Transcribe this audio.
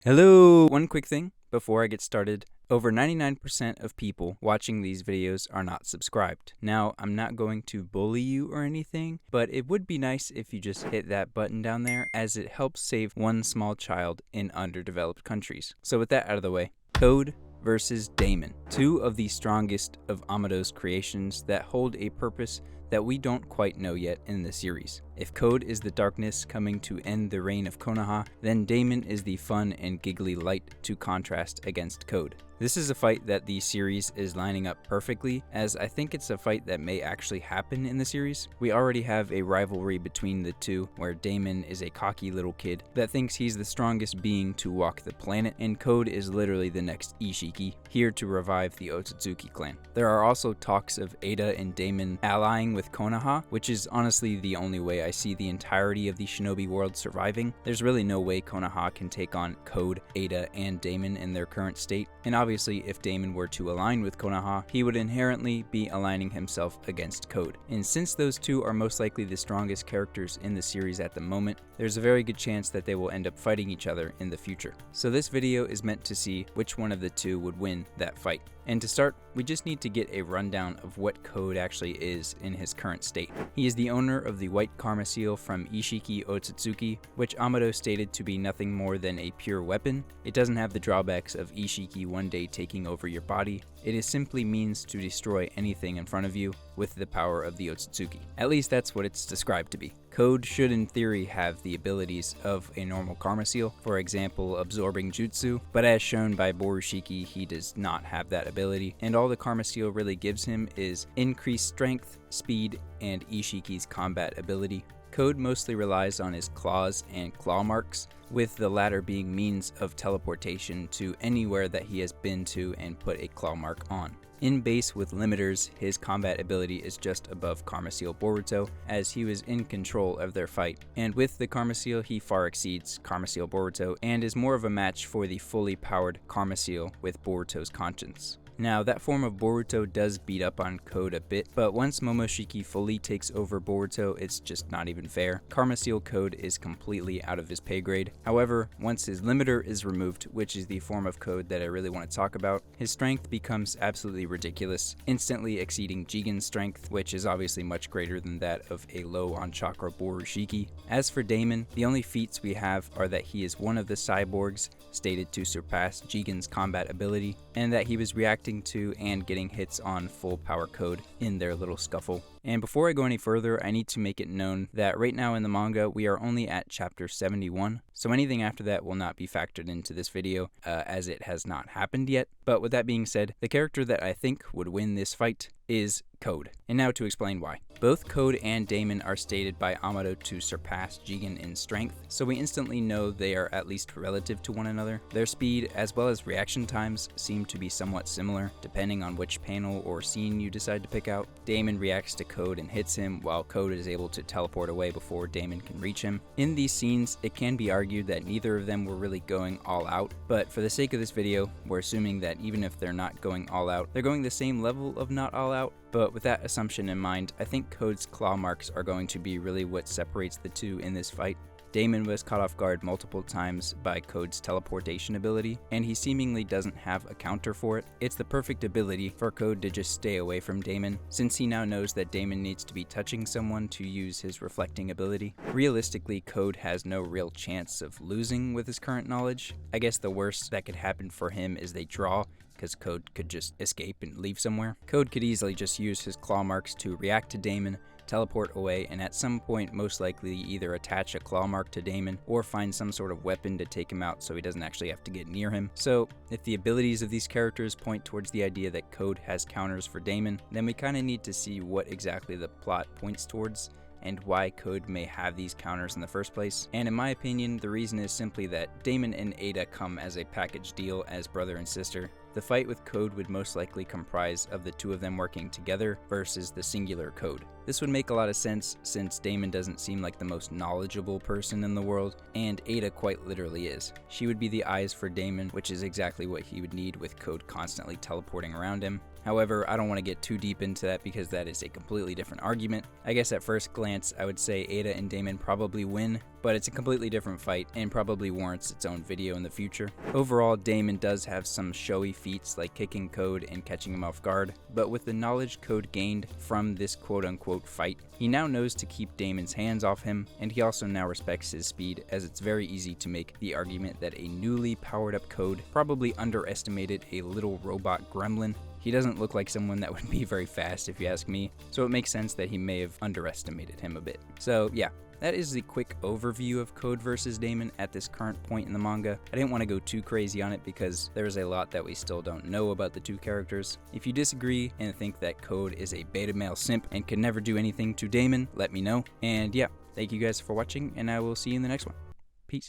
Hello! One quick thing before I get started. Over 99% of people watching these videos are not subscribed. Now, I'm not going to bully you or anything, but it would be nice if you just hit that button down there, as it helps save one small child in underdeveloped countries. So with that out of the way, Code versus Daemon. Two of the strongest of Amado's creations that hold a purpose that we don't quite know yet in the series. If Code is the darkness coming to end the reign of Konoha, then Daemon is the fun and giggly light to contrast against Code. This is a fight that the series is lining up perfectly, as I think it's a fight that may actually happen in the series. We already have a rivalry between the two, where Daemon is a cocky little kid that thinks he's the strongest being to walk the planet, and Code is literally the next Ishiki, here to revive the Otsutsuki clan. There are also talks of Eida and Daemon allying with Konoha, which is honestly the only way I see the entirety of the shinobi world surviving. There's really no way Konoha can take on Code, Eida, and Daemon in their current state, and obviously if Daemon were to align with Konoha, he would inherently be aligning himself against Code. And since those two are most likely the strongest characters in the series at the moment, there's a very good chance that they will end up fighting each other in the future. So this video is meant to see which one of the two would win that fight. And to start, we just need to get a rundown of what Code actually is in his current state. He is the owner of the white karma seal from Ishiki Otsutsuki, which Amado stated to be nothing more than a pure weapon. It doesn't have the drawbacks of Ishiki one day taking over your body. It is simply means to destroy anything in front of you with the power of the Otsutsuki. At least that's what it's described to be. Code should in theory have the abilities of a normal karma seal, for example absorbing jutsu, but as shown by Boruto, he does not have that ability, and all the karma seal really gives him is increased strength, speed, and Ishiki's combat ability. Code mostly relies on his claws and claw marks, with the latter being means of teleportation to anywhere that he has been to and put a claw mark on. In base with limiters, his combat ability is just above Karma Seal Boruto, as he was in control of their fight, and with the Karma Seal he far exceeds Karma Seal Boruto and is more of a match for the fully powered Karma Seal with Boruto's conscience. Now, that form of Boruto does beat up on Code a bit, but once Momoshiki fully takes over Boruto, it's just not even fair. Karma Seal Code is completely out of his pay grade. However, once his limiter is removed, which is the form of Code that I really want to talk about, his strength becomes absolutely ridiculous, instantly exceeding Jigen's strength, which is obviously much greater than that of a low on chakra Borushiki. As for Daemon, the only feats we have are that he is one of the cyborgs stated to surpass Jigen's combat ability, and that he was reacting to and getting hits on full power Code in their little scuffle. And before I go any further, I need to make it known that right now in the manga we are only at chapter 71, so anything after that will not be factored into this video as it has not happened yet. But with that being said, the character that I think would win this fight is Code. And now to explain why. Both Code and Daemon are stated by Amado to surpass Jigen in strength, so we instantly know they are at least relative to one another. Their speed as well as reaction times seem to be somewhat similar, depending on which panel or scene you decide to pick out. Daemon reacts to Code and hits him, while Code is able to teleport away before Daemon can reach him. In these scenes, it can be argued that neither of them were really going all out, but for the sake of this video, we're assuming that even if they're not going all out, they're going the same level of not all out. But with that assumption in mind, I think Code's claw marks are going to be really what separates the two in this fight. Daemon was caught off guard multiple times by Code's teleportation ability, and he seemingly doesn't have a counter for it. It's the perfect ability for Code to just stay away from Daemon, since he now knows that Daemon needs to be touching someone to use his reflecting ability. Realistically, Code has no real chance of losing with his current knowledge. I guess the worst that could happen for him is they draw, because Code could just escape and leave somewhere. Code could easily just use his claw marks to react to Daemon, teleport away, and at some point most likely either attach a claw mark to Daemon or find some sort of weapon to take him out so he doesn't actually have to get near him. So if the abilities of these characters point towards the idea that Code has counters for Daemon, then we kind of need to see what exactly the plot points towards and why Code may have these counters in the first place. And in my opinion, the reason is simply that Daemon and Eida come as a package deal as brother and sister. The fight with Code would most likely comprise of the two of them working together versus the singular Code. This would make a lot of sense since Daemon doesn't seem like the most knowledgeable person in the world, and Eida quite literally is. She would be the eyes for Daemon, which is exactly what he would need with Code constantly teleporting around him. However, I don't want to get too deep into that because that is a completely different argument. I guess at first glance, I would say Eida and Daemon probably win, but it's a completely different fight and probably warrants its own video in the future. Overall, Daemon does have some showy feats like kicking Code and catching him off guard, but with the knowledge Code gained from this quote-unquote fight, he now knows to keep Daemon's hands off him, and he also now respects his speed, as it's very easy to make the argument that a newly powered up Code probably underestimated a little robot gremlin. He doesn't look like someone that would be very fast if you ask me, so it makes sense that he may have underestimated him a bit. So yeah, that is the quick overview of Code vs. Daemon at this current point in the manga. I didn't want to go too crazy on it because there's a lot that we still don't know about the two characters. If you disagree and think that Code is a beta male simp and can never do anything to Daemon, let me know. And yeah, thank you guys for watching, and I will see you in the next one. Peace.